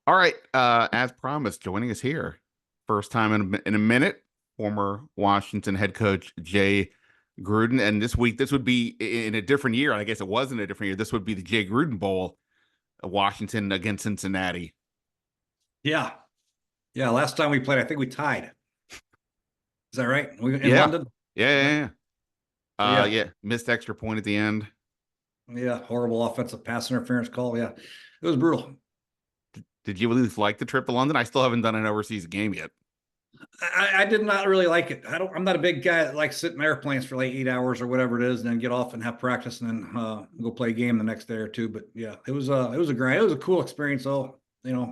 All right. As promised, joining us here, first time in a minute, former Washington head coach Jay Gruden. And this week, this would be in a different year. I guess it wasn't a different year. This would be the Jay Gruden Bowl, Washington against Cincinnati. Yeah. Yeah. Last time we played, I think we tied. Is that right? We in Yeah. London? Yeah. Yep. Yeah. So yeah. Yeah. Missed extra point at the end. Yeah. Horrible offensive pass interference call. Yeah. It was brutal. Did you at least like the trip to London? I still haven't done an overseas game yet. I did not really like it. I'm not a big guy that likes sitting in airplanes for like 8 hours or whatever it is, and then get off and have practice and then go play a game the next day or two. But yeah, it was a cool experience though,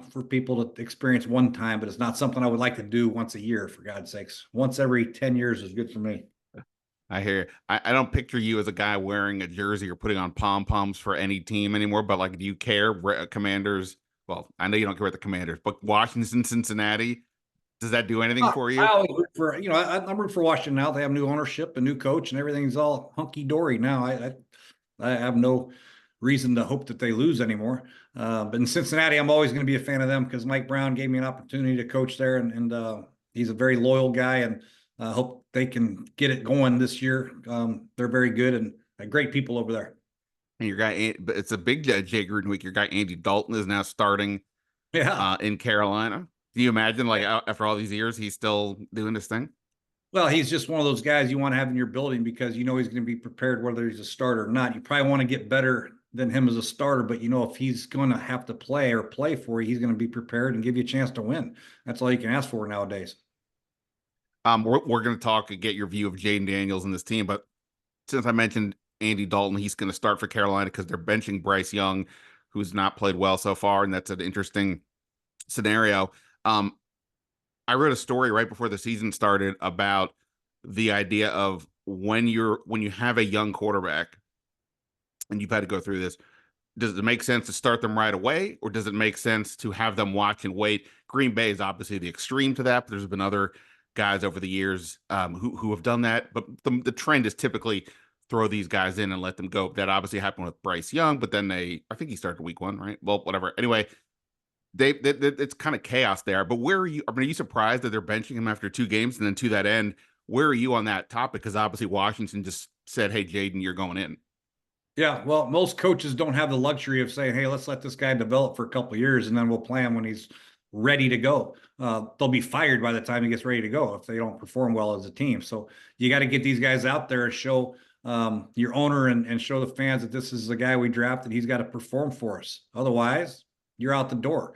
for people to experience one time, but it's not something I would like to do once a year, for God's sakes. Once every 10 years is good for me. I hear. I don't picture you as a guy wearing a jersey or putting on pom poms for any team anymore. But like, do you care? Commanders. Well, I know you don't care about the Commanders, but Washington, Cincinnati. Does that do anything for I you? always root for, I'm rooting for Washington now. They have new ownership, a new coach, and everything's all hunky dory now. I have no reason to hope that they lose anymore. But in Cincinnati, I'm always going to be a fan of them because Mike Brown gave me an opportunity to coach there, and he's a very loyal guy, and I hope they can get it going this year. They're very good and great people over there. And your guy, but it's a big Jay Gruden week. Your guy Andy Dalton is now starting Yeah. in Carolina. Do you imagine, like, after all these years, he's still doing this thing? Well, he's just one of those guys you want to have in your building because you know he's going to be prepared whether he's a starter or not. You probably want to get better than him as a starter, but if he's going to have to play for you, he's going to be prepared and give you a chance to win. That's all you can ask for nowadays. We're going to talk and get your view of Jaden Daniels and this team, but since I mentioned Andy Dalton, he's going to start for Carolina because they're benching Bryce Young, who's not played well so far, and that's an interesting scenario. I read a story right before the season started about the idea of when you have a young quarterback and you've had to go through this, does it make sense to start them right away, or does it make sense to have them watch and wait? Green Bay is obviously the extreme to that, but there's been other guys over the years who have done that. But the trend is typically throw these guys in and let them go. That obviously happened with Bryce Young, but then I think he started week 1, right? Well, whatever. Anyway, it's kind of chaos there. But where are you? I mean, are you surprised that they're benching him after 2 games? And then to that end, where are you on that topic? Because obviously Washington just said, "Hey, Jaden, you're going in." Yeah, well, most coaches don't have the luxury of saying, "Hey, let's let this guy develop for a couple of years, and then we'll play him when he's ready to go." They'll be fired by the time he gets ready to go if they don't perform well as a team. So you got to get these guys out there and show your owner and show the fans that this is the guy we drafted. He's got to perform for us. Otherwise, you're out the door.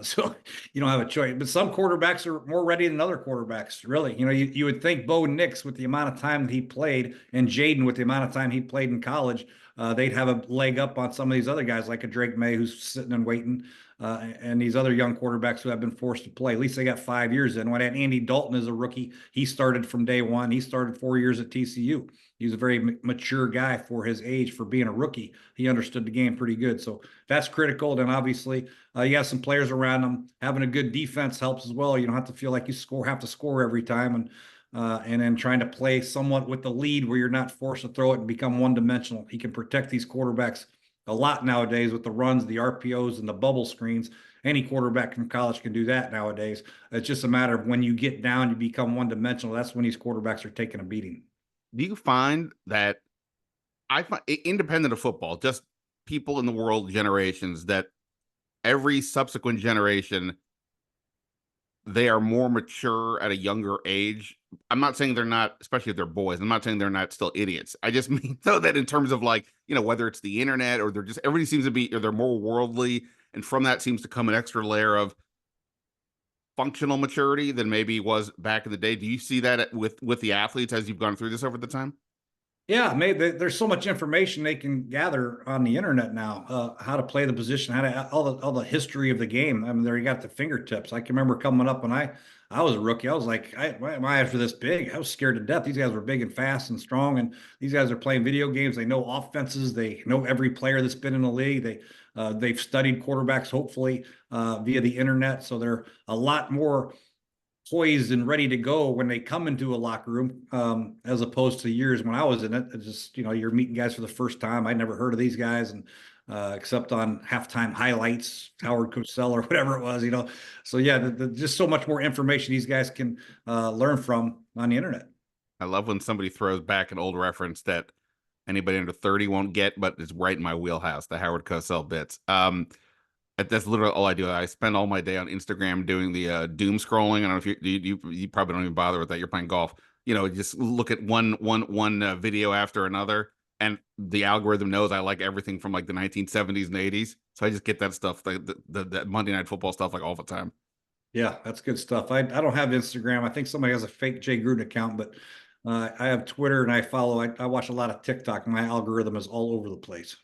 So you don't have a choice. But some quarterbacks are more ready than other quarterbacks. Really, you would think Bo Nix, with the amount of time that he played, and Jaden with the amount of time he played in college, they'd have a leg up on some of these other guys like a Drake May who's sitting and waiting, and these other young quarterbacks who have been forced to play. At least they got 5 years in. When I had Andy Dalton as a rookie, he started from day one. He started 4 years at TCU. He's a very mature guy for his age, for being a rookie. He understood the game pretty good. So that's critical. Then obviously you have some players around them. Having a good defense helps as well. You don't have to feel like you have to score every time, and then trying to play somewhat with the lead where you're not forced to throw it and become one-dimensional. He can protect these quarterbacks a lot nowadays with the runs, the RPOs, and the bubble screens. Any quarterback from college can do that nowadays. It's just a matter of when you get down, you become one-dimensional. That's when these quarterbacks are taking a beating. Do you find that I find, independent of football, just people in the world, generations, that every subsequent generation, they are more mature at a younger age? I'm not saying they're not, especially if they're boys. I'm not saying they're not still idiots. I just mean though that in terms of, like, whether it's the internet or they're just, everybody seems to be, or they're more worldly, and from that seems to come an extra layer of functional maturity than maybe was back in the day. Do you see that with the athletes as you've gone through this over the time? Yeah, maybe there's so much information they can gather on the internet now. How to play the position, how to all the history of the game. I mean, there you got the fingertips. I can remember coming up when I was a rookie. I was like, why am I after this big? I was scared to death. These guys were big and fast and strong, and these guys are playing video games. They know offenses. They know every player that's been in the league. They've studied quarterbacks, hopefully via the internet. So they're a lot more poised and ready to go when they come into a locker room, as opposed to years when I was in it. It's just, you're meeting guys for the first time. I'd never heard of these guys. And except on halftime highlights, Howard Cosell or whatever it was, So yeah, just so much more information these guys can learn from on the internet. I love when somebody throws back an old reference that anybody under 30 won't get, but it's right in my wheelhouse, the Howard Cosell bits. That's literally all I do. I spend all my day on Instagram doing the doom scrolling. I don't know if you probably don't even bother with that. You're playing golf. Just look at one video after another, and the algorithm knows I like everything from like the 1970s and 80s. So I just get that stuff, like the Monday Night Football stuff, like all the time. Yeah, that's good stuff. I don't have Instagram. I think somebody has a fake Jay Gruden account, but I have Twitter and I watch a lot of TikTok. My algorithm is all over the place.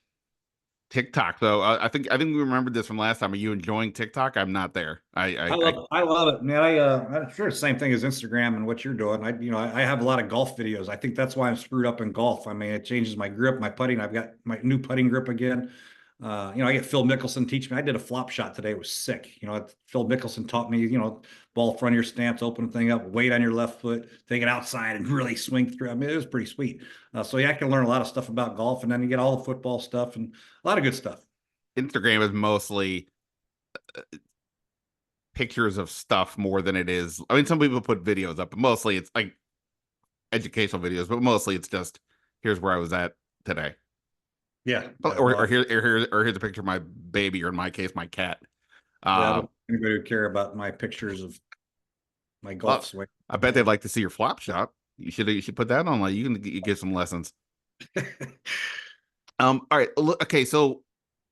TikTok though, I think we remembered this from last time. Are you enjoying TikTok? I'm not there. I love it, man. I'm sure the same thing as Instagram and what you're doing. I have a lot of golf videos. I think that's why I'm screwed up in golf. I mean, it changes my grip, my putting. I've got my new putting grip again. I get Phil Mickelson teach me. I did a flop shot today. It was sick. Phil Mickelson taught me, ball front of your stance, open the thing up, weight on your left foot, take it outside and really swing through. I mean, it was pretty sweet. So yeah, I can learn a lot of stuff about golf, and then you get all the football stuff and a lot of good stuff. Instagram is mostly pictures of stuff more than it is. I mean, some people put videos up, but mostly it's like educational videos, but mostly it's just here's where I was at today. Yeah, Or, yeah. or, Well, here's a picture of my baby, or in my case, my cat. yeah, I Uh, don't anybody would care about my pictures of my golf well, swing. I bet they'd like to see your flop shot. You should put that on. Like you give some lessons. All right. Okay. So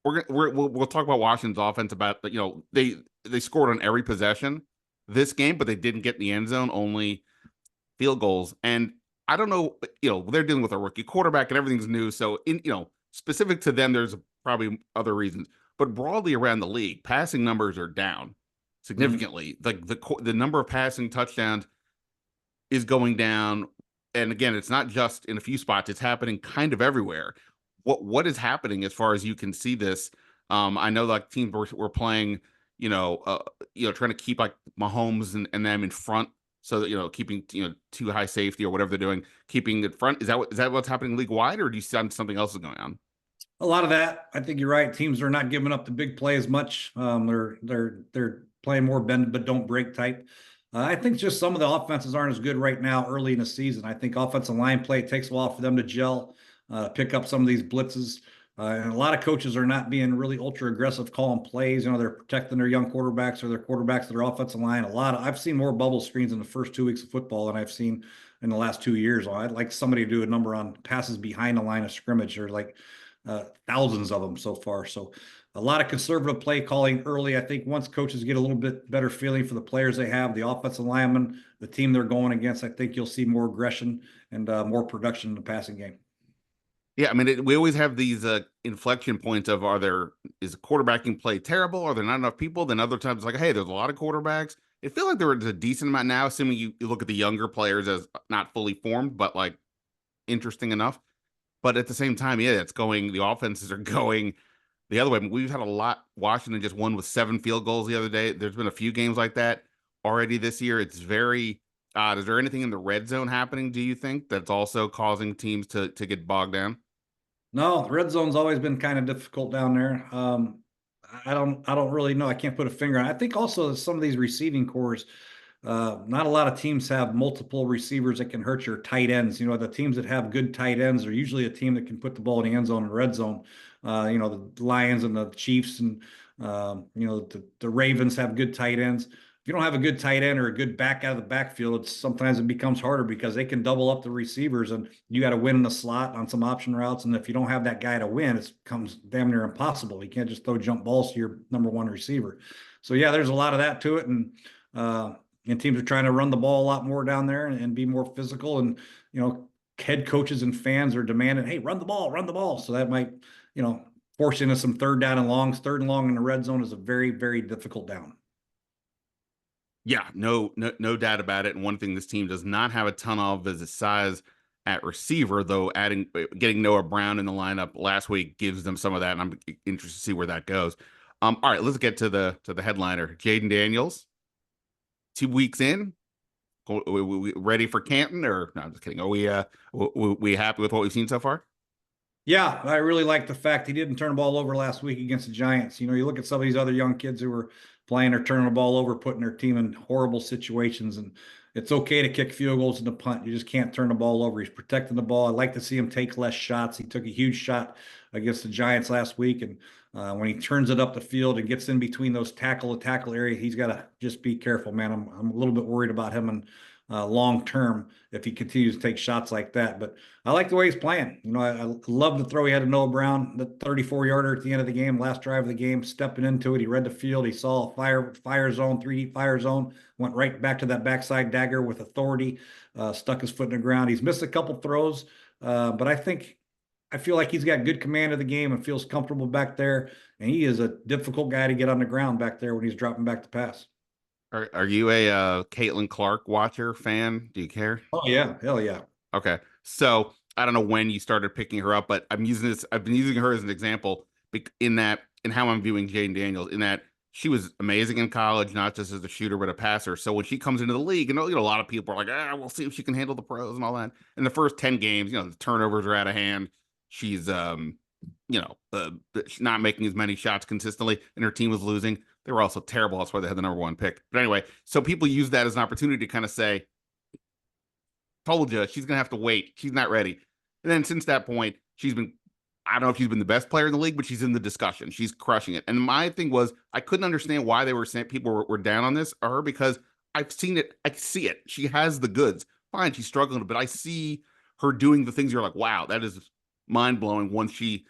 we'll talk about Washington's offense. About they scored on every possession this game, but they didn't get in the end zone. Only field goals. And I don't know. They're dealing with a rookie quarterback and everything's new. So specific to them, there's probably other reasons. But broadly around the league, passing numbers are down Mhm. significantly. Like the number of passing touchdowns is going down. And again, it's not just in a few spots, it's happening kind of everywhere. What is happening as far as you can see this? I know like teams were playing, trying to keep like Mahomes and them in front so that keeping too high safety or whatever they're doing, keeping it front. Is that what's happening league wide, or do you see something else is going on? A lot of that, I think you're right. Teams are not giving up the big play as much. They're playing more bend but don't break type. I think just some of the offenses aren't as good right now early in the season. I think offensive line play, it takes a while for them to gel, pick up some of these blitzes. And a lot of coaches are not being really ultra aggressive calling plays. They're protecting their young quarterbacks or their quarterbacks of their offensive line. I've seen more bubble screens in the first 2 weeks of football than I've seen in the last 2 years. I'd like somebody to do a number on passes behind the line of scrimmage, or like thousands of them so far. So a lot of conservative play calling early. I think once coaches get a little bit better feeling for the players they have, the offensive linemen, the team they're going against, I think you'll see more aggression and more production in the passing game. Yeah, I mean, we always have these inflection points of is quarterbacking play terrible? Are there not enough people? Then other times it's like, hey, there's a lot of quarterbacks. It feels like there is a decent amount now, assuming you look at the younger players as not fully formed, but like interesting enough. But at the same time, yeah, the offenses are going the other way. I mean, we've had a lot. Washington just won with 7 field goals the other day. There's been a few games like that already this year. It's very odd. Is there anything in the red zone happening, do you think, that's also causing teams to get bogged down? No, the red zone's always been kind of difficult down there. I don't really know. I can't put a finger on it. I think also some of these receiving cores, not a lot of teams have multiple receivers that can hurt your tight ends. The teams that have good tight ends are usually a team that can put the ball in the end zone and red zone. The Lions and the Chiefs and the Ravens have good tight ends. If you don't have a good tight end or a good back out of the backfield, sometimes it becomes harder because they can double up the receivers and you got to win in the slot on some option routes. And if you don't have that guy to win, it becomes damn near impossible. You can't just throw jump balls to your number one receiver. So yeah, there's a lot of that to it. And teams are trying to run the ball a lot more down there and be more physical. And, head coaches and fans are demanding, hey, run the ball, run the ball. So that might, force into some third down and longs. Third and long in the red zone is a very, very difficult down. Yeah, no doubt about it. And one thing this team does not have a ton of is the size at receiver, though getting Noah Brown in the lineup last week gives them some of that, and I'm interested to see where that goes. All right, let's get to the headliner. Jaden Daniels, 2 weeks in, we ready for Canton? Or no, I'm just kidding. Are we happy with what we've seen so far? Yeah, I really like the fact he didn't turn the ball over last week against the Giants. You look at some of these other young kids who were playing or turning the ball over, putting their team in horrible situations. And it's okay to kick field goals and to punt. You just can't turn the ball over. He's protecting the ball. I like to see him take less shots. He took a huge shot against the Giants last week. And when he turns it up the field and gets in between those tackle to tackle area, he's got to just be careful, man. I'm a little bit worried about him and long term if he continues to take shots like that. But I like the way he's playing. I love the throw he had to Noah Brown, the 34-yarder at the end of the game, last drive of the game, stepping into it. He read the field. He saw a fire zone, 3D fire zone, went right back to that backside dagger with authority, stuck his foot in the ground. He's missed a couple throws, but I feel like he's got good command of the game and feels comfortable back there. And he is a difficult guy to get on the ground back there when he's dropping back to pass. Are you a Caitlin Clark watcher fan? Do you care? Oh yeah, hell yeah. Okay. So I don't know when you started picking her up, but I've been using her as an example in how I'm viewing Jane Daniels, in that she was amazing in college, not just as a shooter, but a passer. So when she comes into the league, and a lot of people are like, we'll see if she can handle the pros and all that. In the first 10 games, the turnovers are out of hand. She's, not making as many shots consistently, and her team was losing. They were also terrible. That's why they had the number one pick. But anyway, so people use that as an opportunity to kind of say, told you she's gonna have to wait. She's not ready. And then since that point, I don't know if she's been the best player in the league, but she's in the discussion. She's crushing it. And my thing was, I couldn't understand why they were saying people were down on this or her, because I've seen it. I see it. She has the goods. Fine, she's struggling, but I see her doing the things you're like, wow, that is mind blowing once she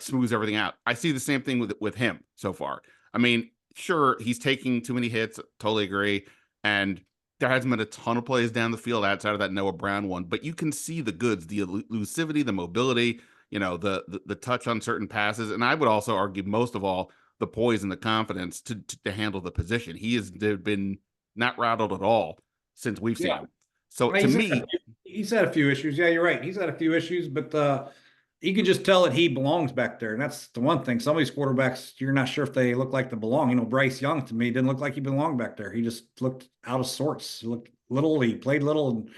smooths everything out. I see the same thing with him so far. I mean, sure, he's taking too many hits. Totally agree. And there hasn't been a ton of plays down the field outside of that Noah Brown one, but you can see the goods, the elusivity, the mobility, the touch on certain passes, and I would also argue most of all the poise and the confidence to handle the position. He has been not rattled at all since we've seen Yeah. him. So I mean, to me, he's had a few issues. Yeah, you're right. He's had a few issues, but you can just tell that he belongs back there. And that's the one thing. Some of these quarterbacks, you're not sure if they look like they belong. Bryce Young to me didn't look like he belonged back there. He just looked out of sorts. He looked little. He played little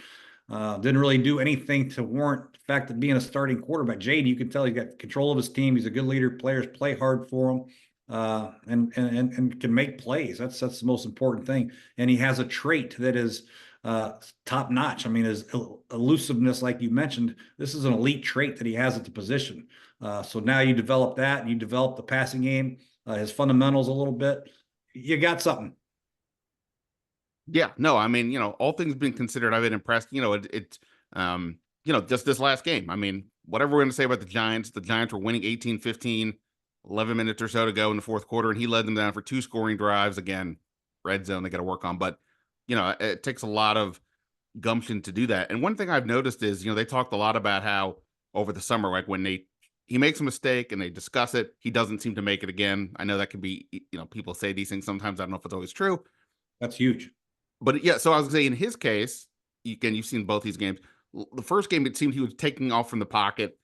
and didn't really do anything to warrant the fact that being a starting quarterback. Jade, you can tell he's got control of his team. He's a good leader. Players play hard for him. And can make plays. That's the most important thing. And he has a trait that is top notch. I mean, his elusiveness, like you mentioned, this is an elite trait that he has at the position. So now you develop that, and you develop the passing game, his fundamentals a little bit. You got something. yeah, no, I mean, all things being considered, I've been impressed. Just this last game. I mean, whatever we're going to say about the Giants were winning 18-15, 11 minutes or so to go in the fourth quarter, and he led them down for two scoring drives. Again, red zone they got to work on, but it takes a lot of gumption to do that. And one thing I've noticed is, they talked a lot about how over the summer, like when he makes a mistake and they discuss it, he doesn't seem to make it again. I know that can be, people say these things sometimes. I don't know if it's always true, That's huge. but yeah. So I was gonna say, in his case, you've seen both these games. The first game, it seemed he was taking off from the pocket.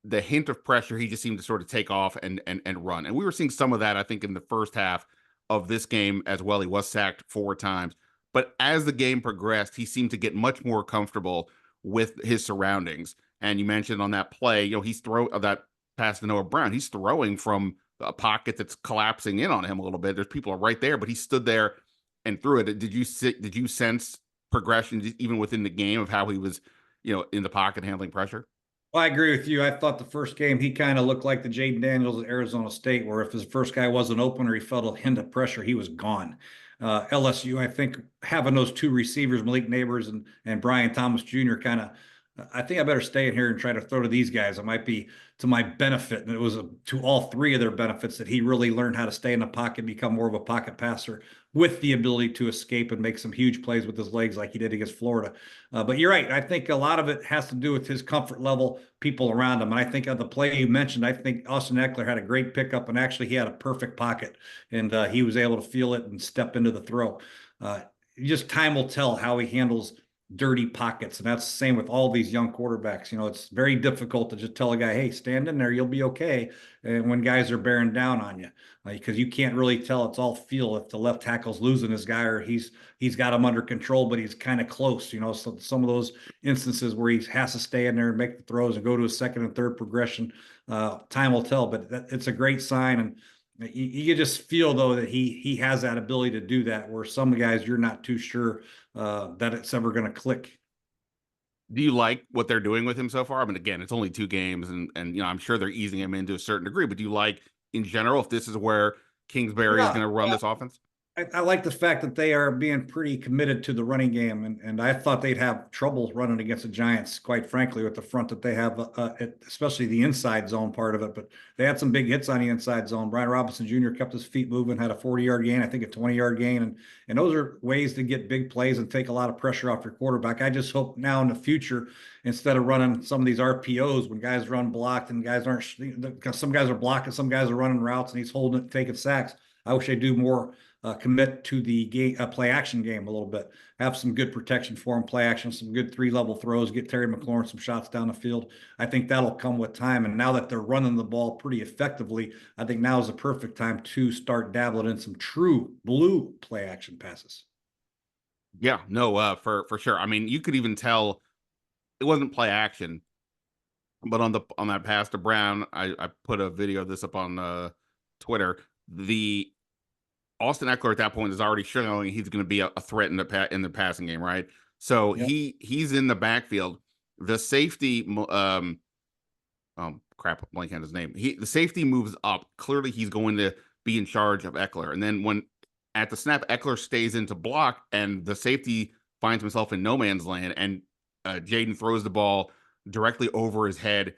The hint of pressure, he just seemed to sort of take off and run. And we were seeing some of that, I think, in the first half of this game as well. He was sacked 4 times. But as the game progressed, he seemed to get much more comfortable with his surroundings. And you mentioned on that play, he's that pass to Noah Brown. He's throwing from a pocket that's collapsing in on him a little bit. There's people are right there, but he stood there and threw it. Did you sense progression even within the game of how he was, in the pocket handling pressure? Well, I agree with you. I thought the first game he kind of looked like the Jaden Daniels at Arizona State, where if his first guy wasn't open or he felt a hint of pressure, he was gone. LSU, I think having those two receivers, Malik Neighbors and Brian Thomas Jr., kind of, I think I better stay in here and try to throw to these guys. It might be to my benefit, and it was to all three of their benefits that he really learned how to stay in the pocket, become more of a pocket passer with the ability to escape and make some huge plays with his legs like he did against Florida. But you're right. I think a lot of it has to do with his comfort level, people around him. And I think of the play you mentioned, I think Austin Eckler had a great pickup, and actually he had a perfect pocket, and he was able to feel it and step into the throw. Just time will tell how he handles dirty pockets. And that's the same with all these young quarterbacks. It's very difficult to just tell a guy, hey, stand in there, you'll be okay. And when guys are bearing down on you, because you can't really tell, it's all feel if the left tackle's losing his guy or he's got him under control, but he's kind of close. So some of those instances where he has to stay in there and make the throws and go to a second and third progression, time will tell. But it's a great sign. And you just feel though that he has that ability to do that, where some guys you're not too sure that it's ever going to click. Do you like what they're doing with him so far? I mean, again, it's only 2 games, and I'm sure they're easing him into a certain degree. But do you like, in general, if this is where Kingsbury is Yeah, going to run this offense? I like the fact that they are being pretty committed to the running game, and I thought they'd have trouble running against the Giants, quite frankly, with the front that they have, especially the inside zone part of it. But they had some big hits on the inside zone. Brian Robinson Jr. kept his feet moving, had a 40-yard gain, I think a 20-yard gain, and those are ways to get big plays and take a lot of pressure off your quarterback. I just hope now in the future, instead of running some of these RPOs when guys run blocked and guys aren't, some guys are blocking, some guys are running routes, and he's holding it, taking sacks. I wish they do more commit to the game, play action game a little bit. Have some good protection for him, play action, some good 3-level throws, get Terry McLaurin some shots down the field. I think that'll come with time. And now that they're running the ball pretty effectively, I think now is the perfect time to start dabbling in some true blue play action passes. Yeah, no, for sure. I mean, you could even tell it wasn't play action, but on that pass to Brown, I put a video of this up on Twitter. The Austin Eckler at that point is already showing he's going to be a threat in the passing game, right? So Yep. he's in the backfield. The safety, crap, I'm blanking on his name. The safety moves up. Clearly, he's going to be in charge of Eckler. And then when at the snap, Eckler stays into block, and the safety finds himself in no man's land, and Jaden throws the ball directly over his head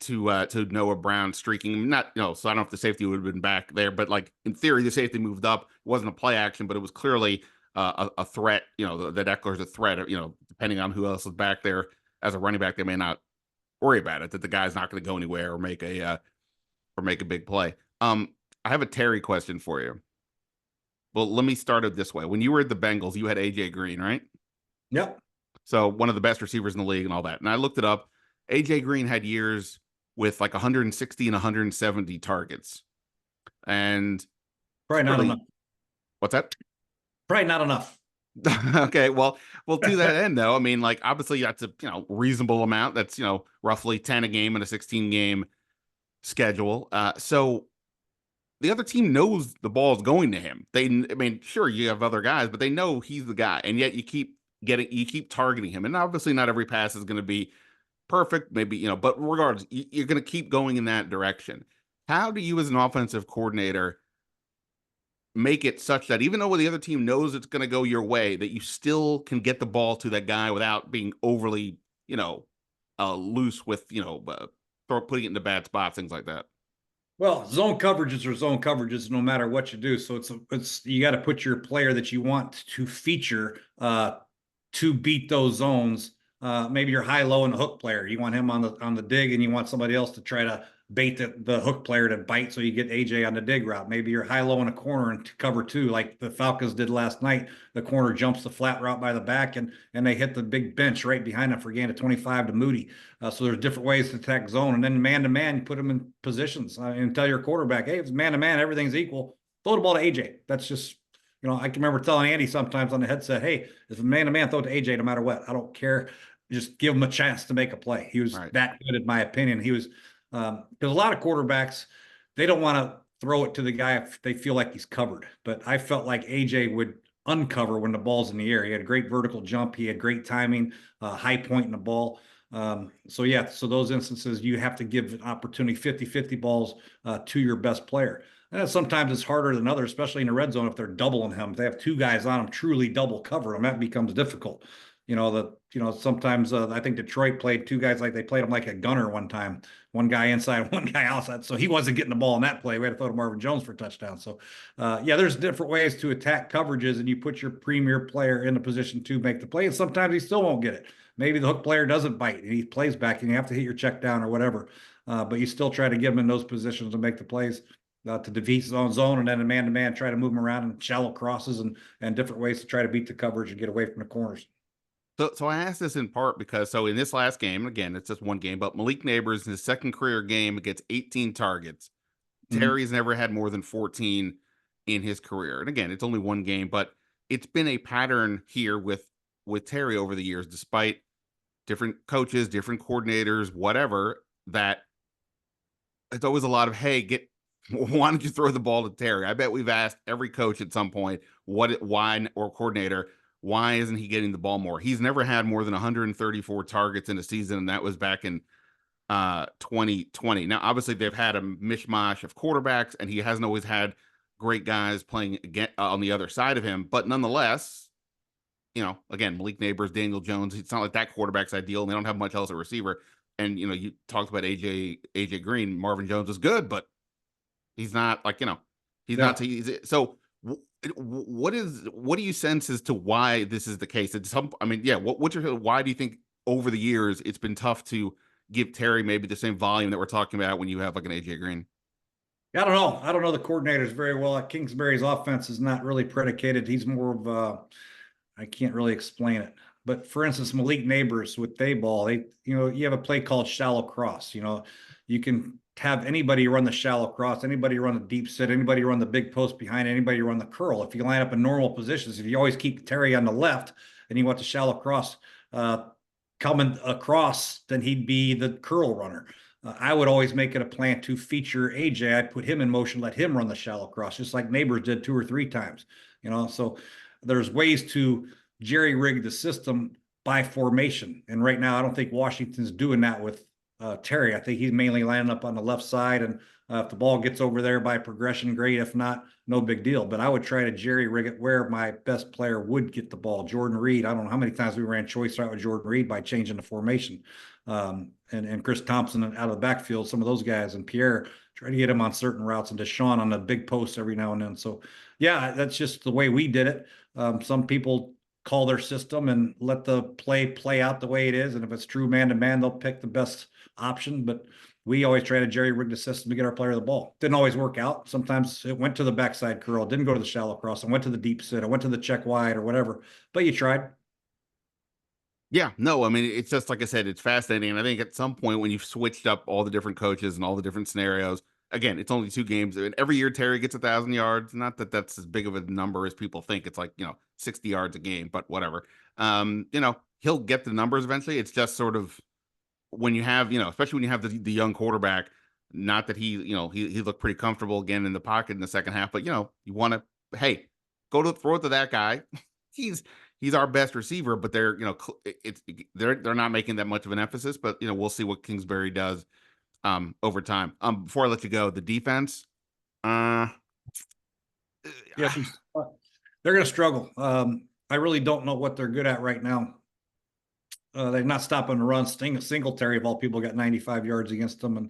to Noah Brown streaking. Not, so I don't know if the safety would have been back there, but like in theory, the safety moved up. It wasn't a play action, but it was clearly a threat. That Eckler's a threat. Depending on who else is back there as a running back, they may not worry about it. That the guy's not going to go anywhere or make a big play. I have a Terry question for you. Well, let me start it this way. When you were at the Bengals, you had AJ Green, right? Yep. So one of the best receivers in the league and all that. And I looked it up. AJ Green had years with like 160 and 170 targets. And Probably not really, enough. what's that? Probably not enough. Okay, well, to that end though, I mean, like obviously that's a reasonable amount. That's roughly 10 a game in a 16 game schedule. So the other team knows the ball is going to him. I mean, sure, you have other guys, but they know he's the guy, and yet you keep targeting him. And obviously, not every pass is going to be perfect, maybe, but regardless, you're going to keep going in that direction. How do you, as an offensive coordinator, make it such that even though the other team knows it's going to go your way, that you still can get the ball to that guy without being overly, loose with, putting it into bad spots, things like that? Well, zone coverages are zone coverages no matter what you do. So it's you got to put your player that you want to feature to beat those zones. Maybe you're high low in the hook player. You want him on the dig, and you want somebody else to try to bait the hook player to bite, so you get AJ on the dig route. Maybe you're high low in a corner and cover 2, like the Falcons did last night. The corner jumps the flat route by the back, and they hit the big bench right behind him for a gain of 25 to Moody. So there's different ways to attack zone, and then man to man, you put them in positions and tell your quarterback, hey, if it's man to man, everything's equal. Throw the ball to AJ. That's just I can remember telling Andy sometimes on the headset, hey, if a man to man, throw it to AJ no matter what. I don't care. Just give him a chance to make a play. He was Right. that good, in my opinion. He was because a lot of quarterbacks, they don't want to throw it to the guy if they feel like he's covered. But I felt like AJ would uncover when the ball's in the air. He had a great vertical jump. He had great timing, high point in the ball. So those instances, you have to give an opportunity, 50-50 balls to your best player. And sometimes it's harder than others, especially in the red zone. If they're doubling him, if they have 2 guys on him, truly double cover him, that becomes difficult. Sometimes I think Detroit played 2 guys like they played him like a gunner one time, one guy inside, one guy outside. So he wasn't getting the ball in that play. We had to throw to Marvin Jones for a touchdown. So there's different ways to attack coverages, and you put your premier player in a position to make the play. And sometimes he still won't get it. Maybe the hook player doesn't bite and he plays back, and you have to hit your check down or whatever. But you still try to get him in those positions to make the plays. To defeat zone, and then a man-to-man, try to move him around in shallow crosses and different ways to try to beat the coverage and get away from the corners. So I asked this in part because so in this last game, again, it's just one game, but Malik Neighbors in his second career game gets 18 targets. Mhm. Terry's never had more than 14 in his career. And again, it's only one game, but it's been a pattern here with Terry over the years, despite different coaches, different coordinators, whatever, that it's always a lot of, hey, get why don't you throw the ball to Terry? I bet we've asked every coach at some point why or coordinator why isn't he getting the ball more? He's never had more than 134 targets in a season, and that was back in 2020. Now, obviously, they've had a mishmash of quarterbacks, and he hasn't always had great guys playing again on the other side of him. But nonetheless, again, Malik Neighbors, Daniel Jones, it's not like that quarterback's ideal, and they don't have much else at receiver. And you talked about AJ Green, Marvin Jones is good, but he's not like he's not. Yeah. So what do you sense as to why this is the case? It's some. I mean, yeah. What's your why do you think over the years it's been tough to give Terry maybe the same volume that we're talking about when you have like an AJ Green? I don't know. I don't know the coordinators very well. Kingsbury's offense is not really predicated. He's more of I can't really explain it. But for instance, Malik Neighbors with Dayball, you have a play called shallow cross. You can have anybody run the shallow cross, anybody run the deep set, anybody run the big post behind, anybody run the curl. If you line up in normal positions, if you always keep Terry on the left and you want the shallow cross uh, coming across, then he'd be the curl runner. I would always make it a plan to feature AJ. I'd put him in motion, let him run the shallow cross, just like Neighbors did 2 or 3 times. So there's ways to jerry rig the system by formation. And right now, I don't think Washington's doing that with Terry. I think he's mainly lining up on the left side. And if the ball gets over there by progression, great. If not, no big deal. But I would try to jerry rig it where my best player would get the ball. Jordan Reed, I don't know how many times we ran choice route with Jordan Reed by changing the formation. And Chris Thompson out of the backfield, some of those guys, and Pierre try to get him on certain routes, and Deshaun on the big post every now and then. So, yeah, that's just the way we did it. Some people call their system and let the play out the way it is. And if it's true man to man, they'll pick the best option. But we always try to jerry rig the system to get our player the ball. Didn't always work out. Sometimes it went to the backside curl, didn't go to the shallow cross, and went to the deep sit, I went to the check wide or whatever. But you tried. Yeah, no, I mean it's just like I said, it's fascinating. And I think at some point when you've switched up all the different coaches and all the different scenarios, again, it's only 2 games. And every year Terry gets 1,000 yards. Not that that's as big of a number as people think. It's like 60 yards a game, but whatever. He'll get the numbers eventually. It's just sort of when you have especially when you have the young quarterback. Not that he looked pretty comfortable again in the pocket in the second half, but you want to hey go to throw it to that guy. he's he's our best receiver, but they're not making that much of an emphasis. But we'll see what Kingsbury does over time. Before I let you go, the defense, uh, Yeah, they're going to struggle. I really don't know what they're good at right now. They're not stopping the run. Singletary, of all people, got 95 yards against them. And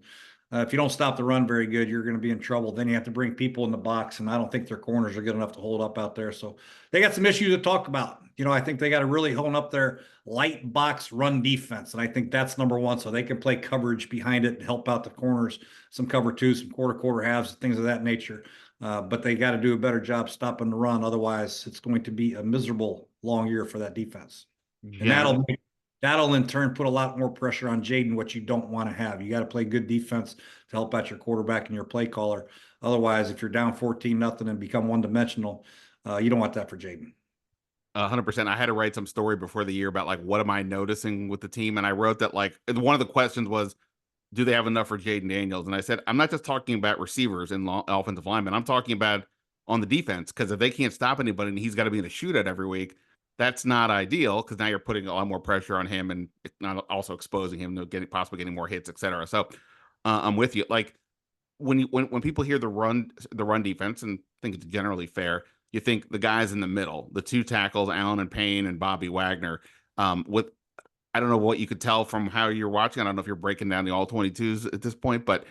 if you don't stop the run very good, you're going to be in trouble. Then you have to bring people in the box, and I don't think their corners are good enough to hold up out there. So they got some issues to talk about. I think they got to really hone up their light box run defense, and I think that's number one. So they can play coverage behind it and help out the corners, some cover two, some quarter halves, things of that nature. But they got to do a better job stopping the run. Otherwise, it's going to be a miserable long year for that defense. And yeah, that'll in turn put a lot more pressure on Jaden, what you don't want to have. You got to play good defense to help out your quarterback and your play caller. Otherwise, if you're down 14-0 and become one dimensional, you don't want that for Jaden. 100%. I had to write some story before the year about like what am I noticing with the team, and I wrote that like one of the questions was, do they have enough for Jaden Daniels? And I said, I'm not just talking about receivers and offensive linemen. I'm talking about on the defense, because if they can't stop anybody and he's got to be in a shootout every week, that's not ideal, because now you're putting a lot more pressure on him and not also exposing him to possibly getting more hits, etc. So I'm with you. Like when people hear the run defense and think it's generally fair, you think the guys in the middle, the two tackles, Allen and Payne and Bobby Wagner. With I don't know what you could tell from how you're watching. I don't know if you're breaking down the all 22s at this point, but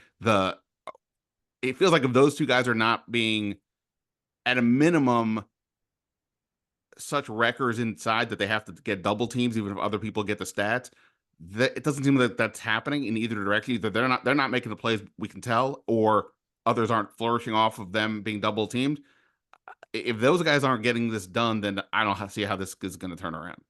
it feels like if those two guys are not being at a minimum such wreckers inside that they have to get double teams, even if other people get the stats. That it doesn't seem that that's happening in either direction. Either they're not making the plays we can tell, or others aren't flourishing off of them being double teamed. If those guys aren't getting this done, then I don't see how this is going to turn around.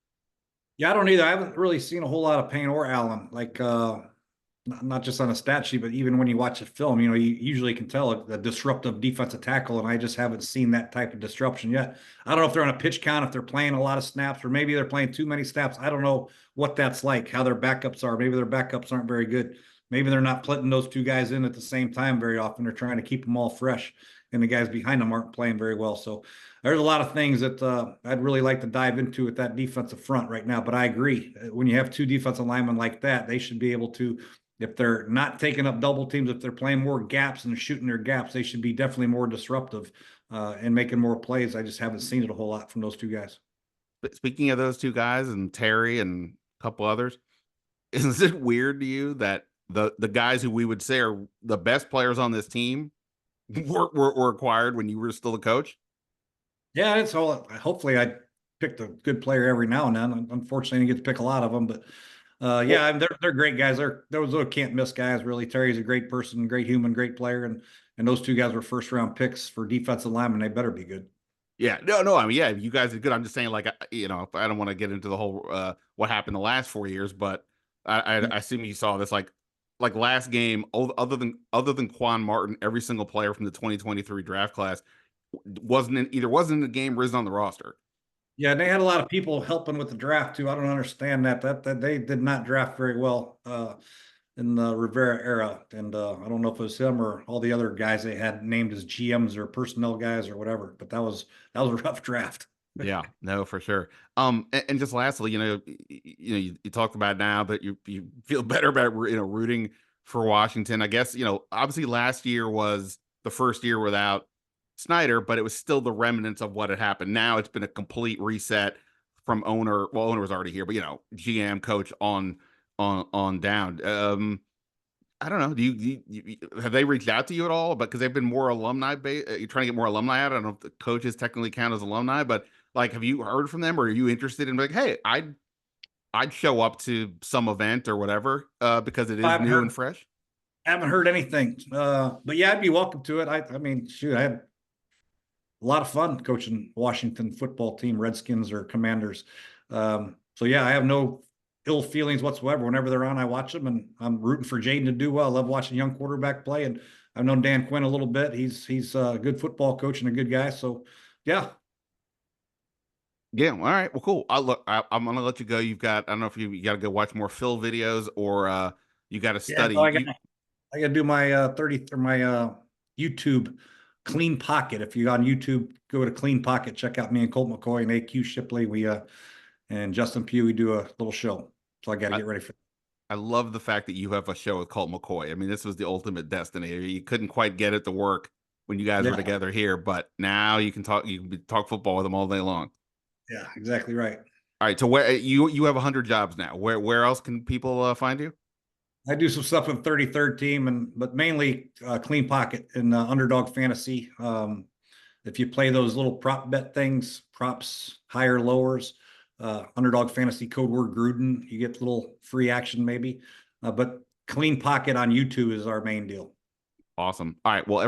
Yeah, I don't either. I haven't really seen a whole lot of Payne or Allen, like not just on a stat sheet, but even when you watch a film, you usually can tell a disruptive defensive tackle, and I just haven't seen that type of disruption yet. I don't know if they're on a pitch count, if they're playing a lot of snaps, or maybe they're playing too many snaps. I don't know what that's like, how their backups are. Maybe their backups aren't very good. Maybe they're not putting those two guys in at the same time very often. They're trying to keep them all fresh, and the guys behind them aren't playing very well. So there's a lot of things that I'd really like to dive into with that defensive front right now. But I agree, when you have two defensive linemen like that, they should be able to, if they're not taking up double teams, if they're playing more gaps and shooting their gaps, they should be definitely more disruptive and making more plays. I just haven't seen it a whole lot from those two guys. But speaking of those two guys and Terry and a couple others, is it weird to you that the guys who we would say are the best players on this team were acquired when you were still a coach? Yeah, it's all. Hopefully, I picked a good player every now and then. Unfortunately, I didn't get to pick a lot of them, but Well, yeah, they're great guys. They're those little can't miss guys. Really, Terry's a great person, great human, great player, and those two guys were first round picks for defensive linemen. They better be good. yeah, no. I mean, yeah, you guys are good. I'm just saying, like, I don't want to get into the whole what happened the last 4 years, but Yeah. I assume you saw this, like last game. Other than Quan Martin, every single player from the 2023 draft class wasn't in the game, or isn't on the roster. Yeah, and they had a lot of people helping with the draft too. I don't understand that they did not draft very well in the Rivera era, and I don't know if it was him or all the other guys they had named as GMs or personnel guys or whatever. But that was a rough draft. Yeah, no, for sure. And just lastly, you talked about now that you feel better about rooting for Washington. I guess obviously last year was the first year without Snyder, but it was still the remnants of what had happened. Now it's been a complete reset from owner. Well, owner was already here, but GM, coach on down. I don't know. Have they reached out to you at all? But because they've been more alumni based, you're trying to get more alumni out. I don't know if the coaches technically count as alumni, but like, have you heard from them, or are you interested in like, hey, I'd show up to some event or whatever because it I is haven't new and heard fresh. haven't heard anything. But yeah, I'd be welcome to it. I mean, shoot, I had a lot of fun coaching Washington football team, Redskins or Commanders. So yeah, I have no ill feelings whatsoever. Whenever they're on, I watch them, and I'm rooting for Jaden to do well. I love watching young quarterback play, and I've known Dan Quinn a little bit. He's a good football coach and a good guy. So yeah, Yeah. All right. Well, cool. I'm gonna let you go. I don't know if you got to go watch more Phil videos or you got to yeah. So study. I got to do my 30 or my YouTube Clean Pocket. If you're on YouTube, go to Clean Pocket. Check out me and Colt McCoy and AQ Shipley. We and Justin Pugh. We do a little show. So I got to I, get ready for. I love the fact that you have a show with Colt McCoy. I mean, this was the ultimate destiny. You couldn't quite get it to work when you guys were Yeah, together here, but now you can talk. You can talk football with him all day long. yeah, exactly right. All right. So where you have 100 jobs now? Where else can people find you? I do some stuff with 33rd team, but mainly Clean Pocket and Underdog Fantasy. If you play those little prop bet things, props, higher, lowers, Underdog Fantasy code word Gruden, you get a little free action maybe. But Clean Pocket on YouTube is our main deal. Awesome. All right. Well,